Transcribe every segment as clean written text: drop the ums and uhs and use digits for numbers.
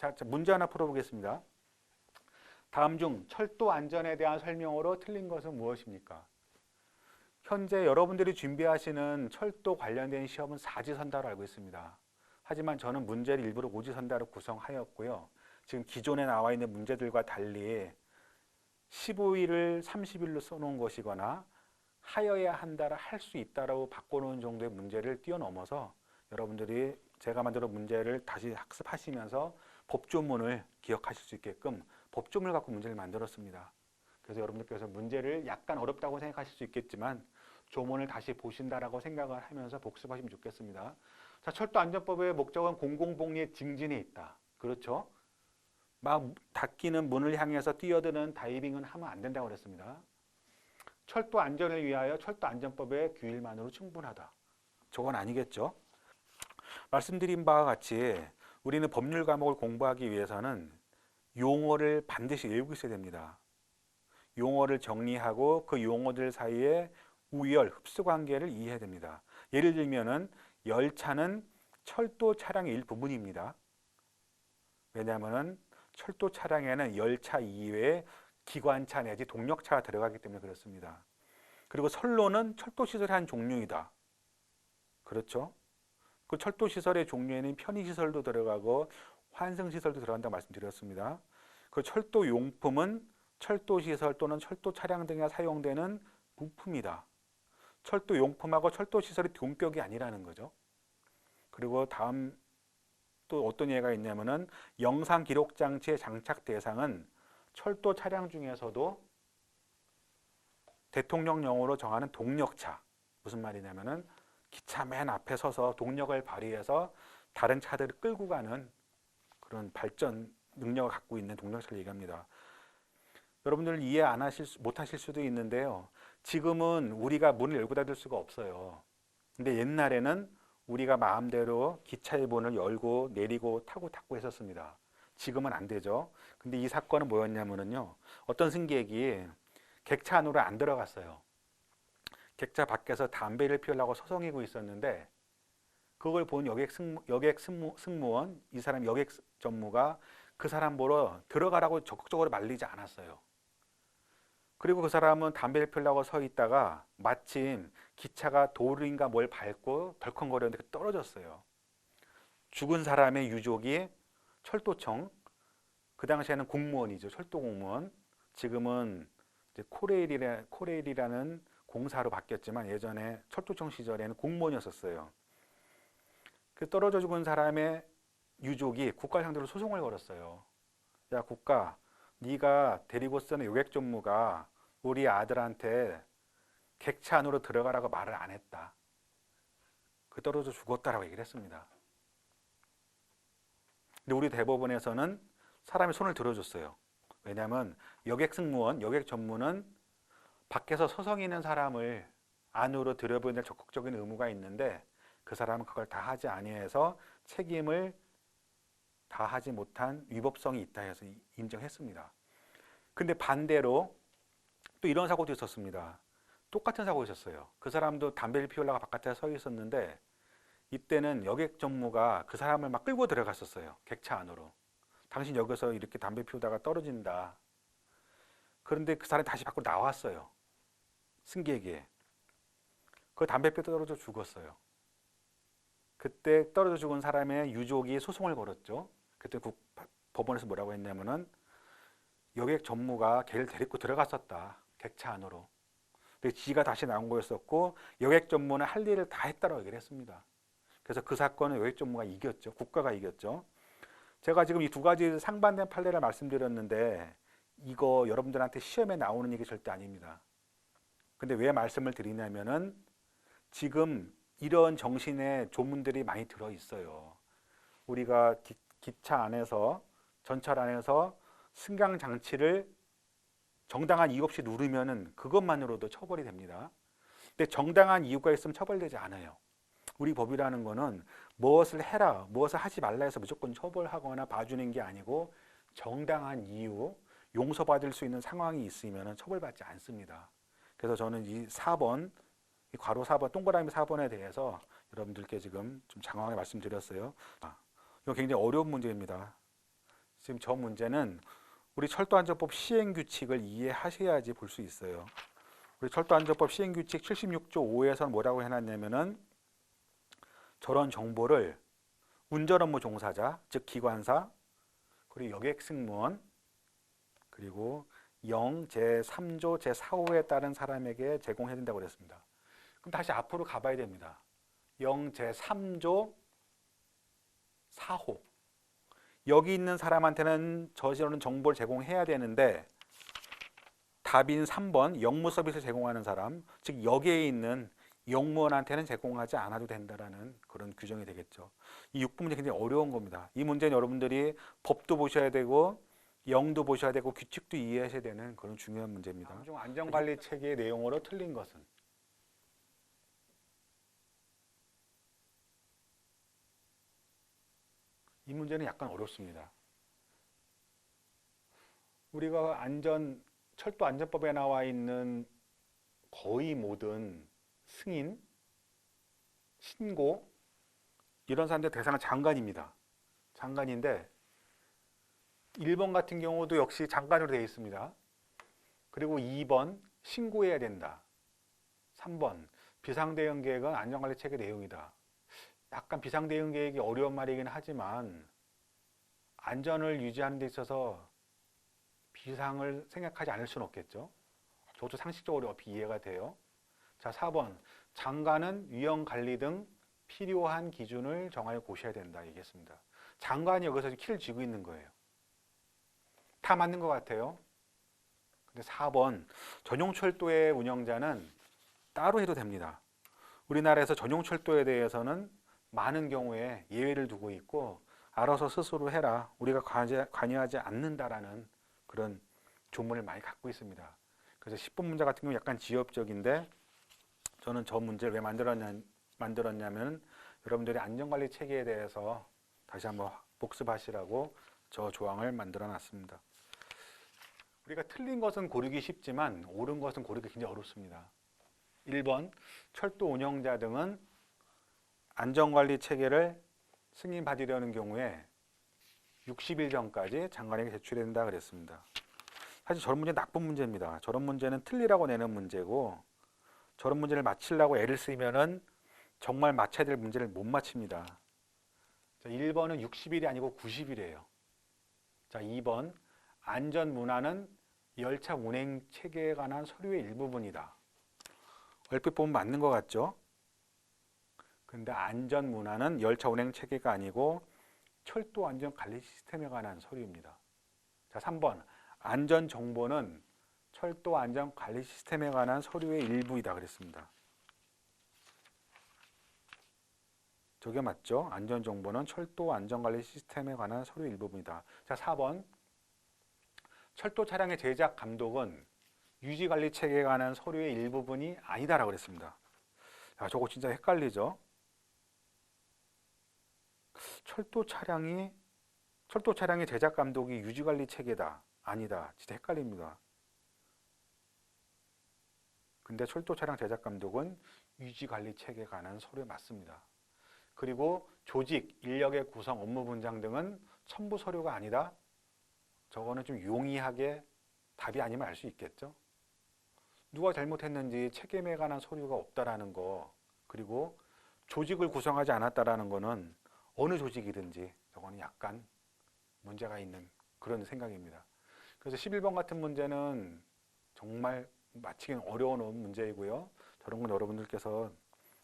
자, 문제 하나 풀어보겠습니다. 다음 중 철도 안전에 대한 설명으로 틀린 것은 무엇입니까? 현재 여러분들이 준비하시는 철도 관련된 시험은 사지선다로 알고 있습니다. 하지만 저는 문제를 일부러 오지선다로 구성하였고요. 지금 기존에 나와 있는 문제들과 달리 15일을 30일로 써놓은 것이거나 하여야 한다라 할 수 있다라고 바꿔놓은 정도의 문제를 뛰어넘어서 여러분들이 제가 만들어 문제를 다시 학습하시면서 법조문을 기억하실 수 있게끔 법조문을 갖고 문제를 만들었습니다. 그래서 여러분들께서 문제를 약간 어렵다고 생각하실 수 있겠지만 조문을 다시 보신다라고 생각을 하면서 복습하시면 좋겠습니다. 자, 철도안전법의 목적은 공공복리의 증진에 있다. 그렇죠? 막 닫히는 문을 향해서 뛰어드는 다이빙은 하면 안 된다고 그랬습니다. 철도 안전을 위하여 철도안전법의 규율만으로 충분하다. 저건 아니겠죠? 말씀드린 바와 같이 우리는 법률 과목을 공부하기 위해서는 용어를 반드시 외우고 있어야 됩니다. 용어를 정리하고 그 용어들 사이에 우열, 흡수 관계를 이해해야 됩니다. 예를 들면은 열차는 철도 차량의 일부분입니다. 왜냐하면 철도 차량에는 열차 이외에 기관차 내지 동력차가 들어가기 때문에 그렇습니다. 그리고 선로는 철도 시설의 한 종류이다. 그렇죠? 그 철도 시설의 종류에는 편의 시설도 들어가고 환승 시설도 들어간다고 말씀드렸습니다. 그 철도 용품은 철도 시설 또는 철도 차량 등에 사용되는 부품이다. 철도 용품하고 철도 시설이 동격이 아니라는 거죠. 그리고 다음 또 어떤 예가 있냐면은 영상 기록 장치의 장착 대상은 철도 차량 중에서도 대통령령으로 정하는 동력차. 무슨 말이냐면은 기차 맨 앞에 서서 동력을 발휘해서 다른 차들을 끌고 가는 그런 발전 능력을 갖고 있는 동력차를 얘기합니다. 여러분들 이해 못하실 수도 있는데요. 지금은 우리가 문을 열고 닫을 수가 없어요. 근데 옛날에는 우리가 마음대로 기차의 문을 열고 내리고 타고 닫고 했었습니다. 지금은 안 되죠. 근데 이 사건은 뭐였냐면요. 어떤 승객이 객차 안으로 안 들어갔어요. 객차 밖에서 담배를 피우려고 서성이고 있었는데 그걸 본 승무원, 이 사람 여객 전무가 그 사람 보러 들어가라고 적극적으로 말리지 않았어요. 그리고 그 사람은 담배를 피우려고 서 있다가 마침 기차가 돌인가 뭘 밟고 덜컹거렸는데 떨어졌어요. 죽은 사람의 유족이 철도청, 그 당시에는 공무원이죠. 철도 공무원. 지금은 이제 코레일이라는 공사로 바뀌었지만 예전에 철도청 시절에는 공무원이었었어요. 그 떨어져 죽은 사람의 유족이 국가 상대로 소송을 걸었어요. 야, 국가, 네가 데리고 쓰는 요객 전무가 우리 아들한테 객차 안으로 들어가라고 말을 안 했다. 그 떨어져 죽었다라고 얘기를 했습니다. 근데 우리 대법원에서는 사람이 손을 들어줬어요. 왜냐하면 여객 승무원, 여객 전무는 밖에서 서성이는 사람을 안으로 들여보낼 적극적인 의무가 있는데 그 사람은 그걸 다 하지 아니해서 책임을 다하지 못한 위법성이 있다 해서 인정했습니다. 근데 반대로 또 이런 사고도 있었습니다. 똑같은 사고가 있었어요. 그 사람도 담배를 피우려고 바깥에 서 있었는데 이때는 여객 전무가 그 사람을 막 끌고 들어갔었어요. 객차 안으로. 당신 여기서 이렇게 담배 피우다가 떨어진다. 그런데 그 사람이 다시 밖으로 나왔어요. 승객이. 그 담배 피우다 떨어져 죽었어요. 그때 떨어져 죽은 사람의 유족이 소송을 걸었죠. 그때 법원에서 뭐라고 했냐면은 여객 전무가 걔를 데리고 들어갔었다. 객차 안으로. 근데 지가 다시 나온 거였었고 여객 전무는 할 일을 다 했다라고 얘기를 했습니다. 그래서 그 사건은 여객 전무가 이겼죠. 국가가 이겼죠. 제가 지금 이 두 가지 상반된 판례를 말씀드렸는데 이거 여러분들한테 시험에 나오는 얘기 절대 아닙니다. 근데 왜 말씀을 드리냐면은 지금 이런 정신의 조문들이 많이 들어 있어요. 우리가 기차 안에서 전철 안에서 승강 장치를 정당한 이유 없이 누르면은 그것만으로도 처벌이 됩니다. 근데 정당한 이유가 있으면 처벌되지 않아요. 우리 법이라는 거는 무엇을 해라, 무엇을 하지 말라 해서 무조건 처벌하거나 봐주는 게 아니고 정당한 이유, 용서받을 수 있는 상황이 있으면 처벌받지 않습니다. 그래서 저는 이 4번, 이 괄호 4번, 동그라미 4번에 대해서 여러분들께 지금 좀 장황하게 말씀드렸어요. 이거 굉장히 어려운 문제입니다. 지금 저 문제는 우리 철도안전법 시행규칙을 이해하셔야지 볼 수 있어요. 우리 철도안전법 시행규칙 76조 5에서는 뭐라고 해놨냐면은 저런 정보를 운전업무 종사자, 즉 기관사, 그리고 여객승무원, 그리고 제3조 제4호에 따른 사람에게 제공해야 된다고 그랬습니다. 그럼 다시 앞으로 가봐야 됩니다. 제3조 4호. 여기 있는 사람한테는 저런 정보를 제공해야 되는데 답인 3번 영무 서비스를 제공하는 사람, 즉 여기에 있는 영무원한테는 제공하지 않아도 된다라는 그런 규정이 되겠죠. 이 6번 문제 굉장히 어려운 겁니다. 이 문제는 여러분들이 법도 보셔야 되고 영도 보셔야 되고 규칙도 이해하셔야 되는 그런 중요한 문제입니다. 다음 중 안전관리 체계의 내용으로 틀린 것은? 이 문제는 약간 어렵습니다. 우리가 철도안전법에 나와 있는 거의 모든 승인, 신고 이런 사람들 대상은 장관입니다. 장관인데 1번 같은 경우도 역시 장관으로 되어 있습니다. 그리고 2번 신고해야 된다. 3번 비상대응 계획은 안전관리 체계 내용이다. 약간 비상대응 계획이 어려운 말이긴 하지만 안전을 유지하는 데 있어서 비상을 생각하지 않을 수는 없겠죠. 저도 상식적으로 이해가 돼요. 자, 4번 장관은 위험관리 등 필요한 기준을 정하여 고셔야 된다 얘기했습니다. 장관이 여기서 키를 쥐고 있는 거예요. 다 맞는 것 같아요. 근데 4번 전용철도의 운영자는 따로 해도 됩니다. 우리나라에서 전용철도에 대해서는 많은 경우에 예외를 두고 있고 알아서 스스로 해라. 우리가 관여하지 않는다라는 그런 조문을 많이 갖고 있습니다. 그래서 10번 문제 같은 경우 약간 지엽적인데 저는 저 문제를 왜 만들었냐면 여러분들이 안전관리 체계에 대해서 다시 한번 복습하시라고 저 조항을 만들어 놨습니다. 우리가 틀린 것은 고르기 쉽지만 옳은 것은 고르기 굉장히 어렵습니다. 1번 철도 운영자 등은 안전관리 체계를 승인받으려는 경우에 60일 전까지 장관에게 제출해야 된다 그랬습니다. 사실 저런 문제는 나쁜 문제입니다. 저런 문제는 틀리라고 내는 문제고 저런 문제를 맞히려고 애를 쓰면은 정말 맞춰야 될 문제를 못 맞춥니다. 자, 1번은 60일이 아니고 90일이에요. 자, 2번 안전문화는 열차 운행 체계에 관한 서류의 일부분이다. 얼핏 보면 맞는 것 같죠? 근데 안전문화는 열차 운행 체계가 아니고 철도 안전 관리 시스템에 관한 서류입니다. 자, 3번 안전정보는 철도 안전 관리 시스템에 관한 서류의 일부이다 그랬습니다. 저게 맞죠? 안전정보는 철도 안전관리 시스템에 관한 서류 일부분이다. 자, 4번 철도 차량의 제작 감독은 유지관리 체계에 관한 서류의 일부분이 아니다라고 그랬습니다. 야, 저거 진짜 헷갈리죠? 철도 차량의 제작 감독이 유지관리 체계다. 아니다. 진짜 헷갈립니다. 근데 철도 차량 제작 감독은 유지관리 체계에 관한 서류에 맞습니다. 그리고 조직, 인력의 구성, 업무 분장 등은 첨부 서류가 아니다. 저거는 좀 용이하게 답이 아니면 알 수 있겠죠. 누가 잘못했는지 책임에 관한 서류가 없다라는 거, 그리고 조직을 구성하지 않았다라는 거는 어느 조직이든지 저거는 약간 문제가 있는 그런 생각입니다. 그래서 11번 같은 문제는 정말 맞히기는 어려운 문제이고요. 저런 건 여러분들께서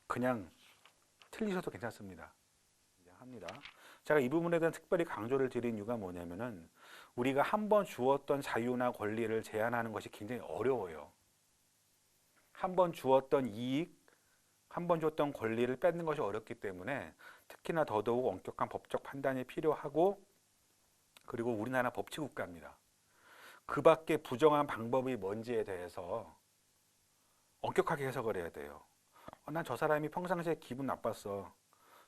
그냥 틀리셔도 괜찮습니다. 합니다. 제가 이 부분에 대한 특별히 강조를 드린 이유가 뭐냐면은 우리가 한 번 주었던 자유나 권리를 제한하는 것이 굉장히 어려워요. 한 번 주었던 이익, 한 번 줬던 권리를 뺏는 것이 어렵기 때문에 특히나 더더욱 엄격한 법적 판단이 필요하고 그리고 우리나라 법치국가입니다. 그 밖에 부정한 방법이 뭔지에 대해서 엄격하게 해석을 해야 돼요. 난 저 사람이 평상시에 기분 나빴어.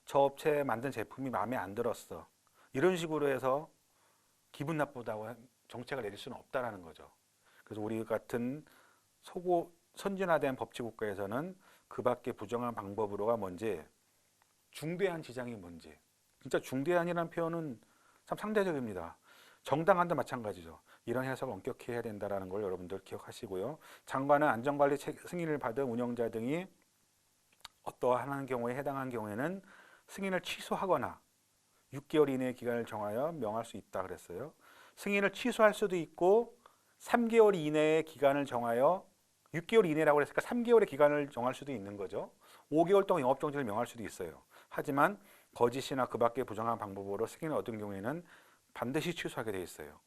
저 업체에 만든 제품이 마음에 안 들었어. 이런 식으로 해서 기분 나쁘다고 정책을 내릴 수는 없다라는 거죠. 그래서 우리 같은 선진화된 법치국가에서는 그 밖에 부정한 방법으로가 뭔지, 중대한 지장이 뭔지. 진짜 중대한이라는 표현은 참 상대적입니다. 정당한도 마찬가지죠. 이런 해석을 엄격히 해야 된다는 걸 여러분들 기억하시고요. 장관은 안전관리 승인을 받은 운영자 등이 어떠한 경우에 해당한 경우에는 승인을 취소하거나 6개월 이내의 기간을 정하여 명할 수 있다 그랬어요. 승인을 취소할 수도 있고 3개월 이내의 기간을 정하여 6개월 이내라고 했으니까 3개월의 기간을 정할 수도 있는 거죠. 5개월 동안 영업정지를 명할 수도 있어요. 하지만 거짓이나 그 밖의 부정한 방법으로 승인을 얻은 경우에는 반드시 취소하게 돼 있어요.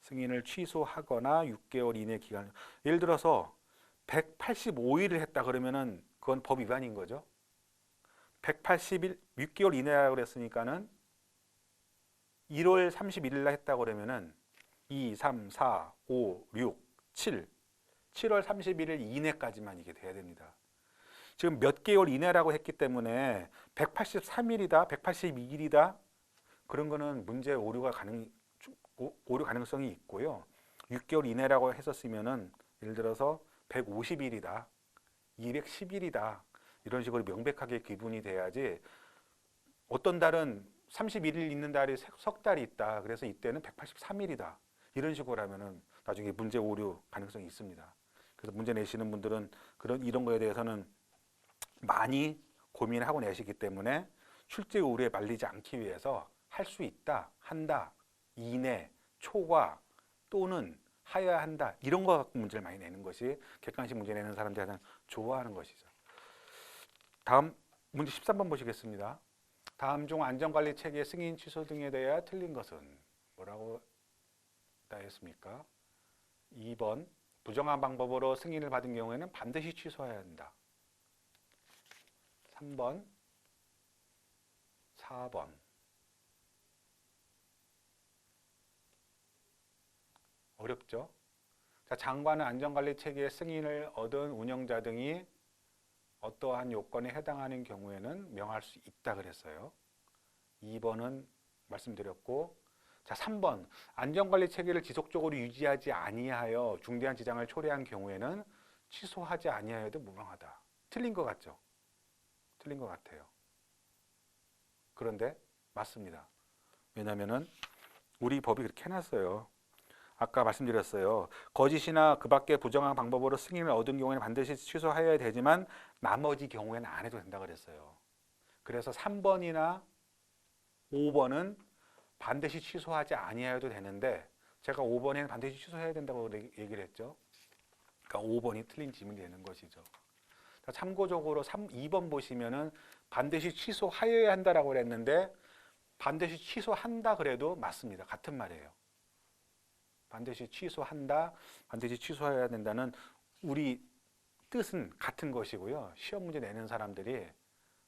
승인을 취소하거나 6개월 이내 기간, 예를 들어서 185일을 했다 그러면은 그건 법 위반인 거죠. 180일, 6개월 이내라고 그랬으니까는 1월 31일 날 했다 그러면은 2, 3, 4, 5, 6, 7, 7월 31일 이내까지만 이게 돼야 됩니다. 지금 몇 개월 이내라고 했기 때문에 183일이다, 182일이다 그런 거는 문제 오류 가능성이 있고요. 6개월 이내라고 했었으면은 예를 들어서 150일이다, 210일이다 이런 식으로 명백하게 기분이 돼야지. 어떤 달은 31일 있는 달이 석 달이 있다. 그래서 이때는 183일이다. 이런 식으로 하면은 나중에 문제 오류 가능성이 있습니다. 그래서 문제 내시는 분들은 이런 거에 대해서는 많이 고민하고 내시기 때문에 출제 오류에 말리지 않기 위해서 할 수 있다, 한다, 이내, 초과 또는 하여야 한다 이런 거 갖고 문제를 많이 내는 것이 객관식 문제 내는 사람들이 가장 좋아하는 것이죠. 다음 문제 13번 보시겠습니다. 다음 중 안전관리 체계 승인 취소 등에 대해 틀린 것은 뭐라고 했습니까? 2번 부정한 방법으로 승인을 받은 경우에는 반드시 취소해야 한다. 3번, 4번. 어렵죠? 자, 장관은 안전관리 체계의 승인을 얻은 운영자 등이 어떠한 요건에 해당하는 경우에는 명할 수 있다 그랬어요. 2번은 말씀드렸고, 자 3번 안전관리 체계를 지속적으로 유지하지 아니하여 중대한 지장을 초래한 경우에는 취소하지 아니하여도 무방하다. 틀린 것 같죠? 틀린 것 같아요. 그런데 맞습니다. 왜냐하면은 우리 법이 그렇게 해놨어요. 아까 말씀드렸어요. 거짓이나 그 밖의 부정한 방법으로 승인을 얻은 경우에는 반드시 취소하여야 되지만 나머지 경우에는 안 해도 된다 그랬어요. 그래서 3번이나 5번은 반드시 취소하지 아니해도 되는데 제가 5번에는 반드시 취소해야 된다고 얘기를 했죠. 그러니까 5번이 틀린 질문이 되는 것이죠. 참고적으로 2번 보시면은 반드시 취소하여야 한다라고 그랬는데 반드시 취소한다 그래도 맞습니다. 같은 말이에요. 반드시 취소한다, 반드시 취소해야 된다는 우리 뜻은 같은 것이고요. 시험 문제 내는 사람들이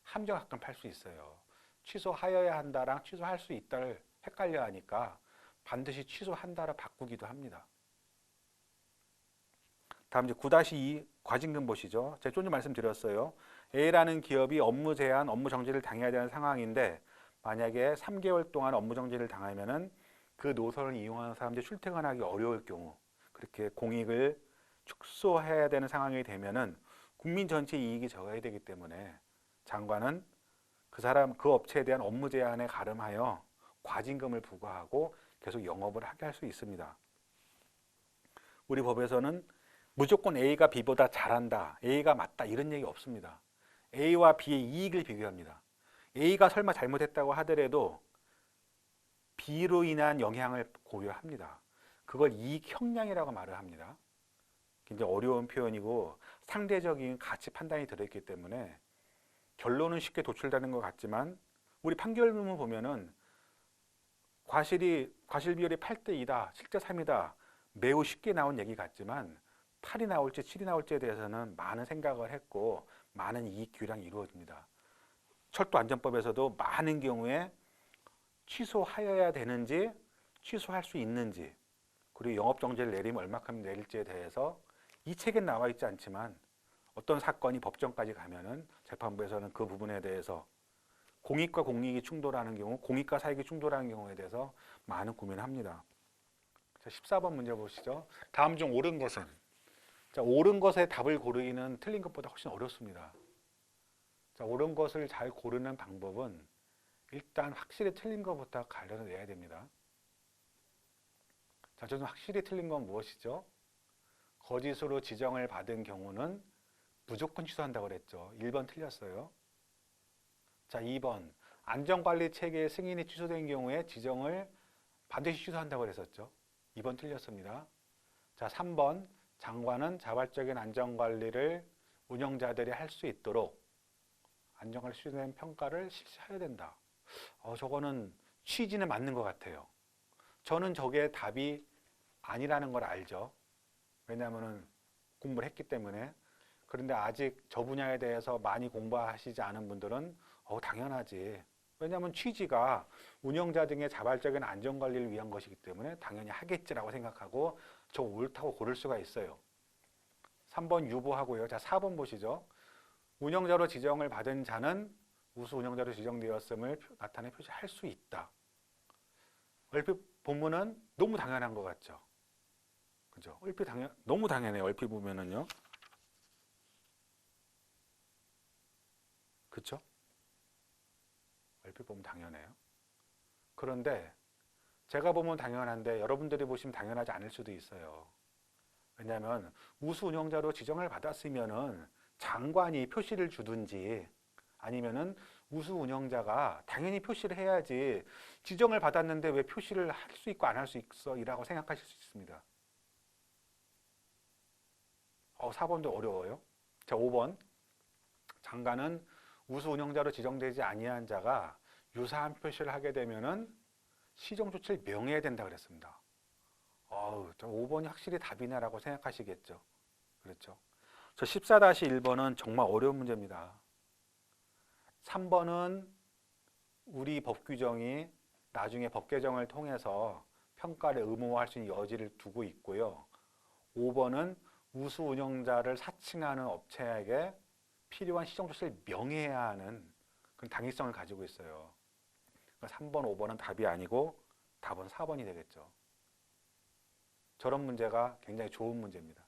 함정학감 팔 수 있어요. 취소하여야 한다랑 취소할 수 있다를 헷갈려 하니까 반드시 취소한다라 바꾸기도 합니다. 다음 이제 9-2 과징금 보시죠. 제가 좀 전에 말씀드렸어요. A라는 기업이 업무 제한, 업무 정지를 당해야 되는 상황인데 만약에 3개월 동안 업무 정지를 당하면은 그 노선을 이용하는 사람들이 출퇴근하기 어려울 경우 그렇게 공익을 축소해야 되는 상황이 되면은 국민 전체 이익이 적어야 되기 때문에 장관은 그 업체에 대한 업무 제한에 가름하여 과징금을 부과하고 계속 영업을 하게 할 수 있습니다. 우리 법에서는 무조건 A가 B보다 잘한다, A가 맞다 이런 얘기 없습니다. A와 B의 이익을 비교합니다. A가 설마 잘못했다고 하더라도 B로 인한 영향을 고려합니다. 그걸 이익 형량이라고 말을 합니다. 굉장히 어려운 표현이고 상대적인 가치 판단이 들어있기 때문에 결론은 쉽게 도출되는 것 같지만 우리 판결문을 보면은 과실 비율이 8대2다, 실제 3이다 매우 쉽게 나온 얘기 같지만 8이 나올지 7이 나올지에 대해서는 많은 생각을 했고 많은 이익 규량이 이루어집니다. 철도안전법에서도 많은 경우에 취소하여야 되는지 취소할 수 있는지 그리고 영업정지를 내리면 얼마큼 내릴지에 대해서 이 책엔 나와 있지 않지만 어떤 사건이 법정까지 가면은 재판부에서는 그 부분에 대해서 공익과 공익이 충돌하는 경우, 공익과 사익이 충돌하는 경우에 대해서 많은 고민을 합니다. 자, 14번 문제 보시죠. 다음 중 옳은 것은? 자, 옳은 것의 답을 고르기는 틀린 것보다 훨씬 어렵습니다. 자, 옳은 것을 잘 고르는 방법은 일단 확실히 틀린 것부터 가려내야 됩니다. 자, 저는 확실히 틀린 건 무엇이죠? 거짓으로 지정을 받은 경우는 무조건 취소한다고 그랬죠. 1번 틀렸어요. 자, 2번. 안전관리 체계의 승인이 취소된 경우에 지정을 반드시 취소한다고 그랬었죠. 2번 틀렸습니다. 자, 3번. 장관은 자발적인 안전관리를 운영자들이 할 수 있도록 안전관리 수준의 평가를 실시해야 된다. 저거는 취지는 맞는 것 같아요. 저는 저게 답이 아니라는 걸 알죠. 왜냐하면 공부를 했기 때문에. 그런데 아직 저 분야에 대해서 많이 공부하시지 않은 분들은 당연하지. 왜냐하면 취지가 운영자 등의 자발적인 안전관리를 위한 것이기 때문에 당연히 하겠지라고 생각하고 저 옳다고 고를 수가 있어요. 3번 유보하고요. 자, 4번 보시죠. 운영자로 지정을 받은 자는 우수 운영자로 지정되었음을 나타내 표시할 수 있다. 얼핏 보면은 너무 당연한 것 같죠. 그죠? 너무 당연해요. 얼핏 보면은요. 그쵸? 얼핏 보면 당연해요. 그런데 제가 보면 당연한데 여러분들이 보시면 당연하지 않을 수도 있어요. 왜냐하면 우수 운영자로 지정을 받았으면은 장관이 표시를 주든지 아니면은 우수 운영자가 당연히 표시를 해야지 지정을 받았는데 왜 표시를 할 수 있고 안 할 수 있어? 이라고 생각하실 수 있습니다. 4번도 어려워요. 자, 5번. 장관은 우수 운영자로 지정되지 아니한 자가 유사한 표시를 하게 되면은 시정 조치를 명해야 된다 그랬습니다. 저 5번이 확실히 답이네라고 생각하시겠죠. 그렇죠. 저 14-1번은 정말 어려운 문제입니다. 3번은 우리 법 규정이 나중에 법 개정을 통해서 평가를 의무화할 수 있는 여지를 두고 있고요. 5번은 우수 운영자를 사칭하는 업체에게 필요한 시정 조치를 명해야 하는 그런 당위성을 가지고 있어요. 3번, 5번은 답이 아니고 답은 4번이 되겠죠. 저런 문제가 굉장히 좋은 문제입니다.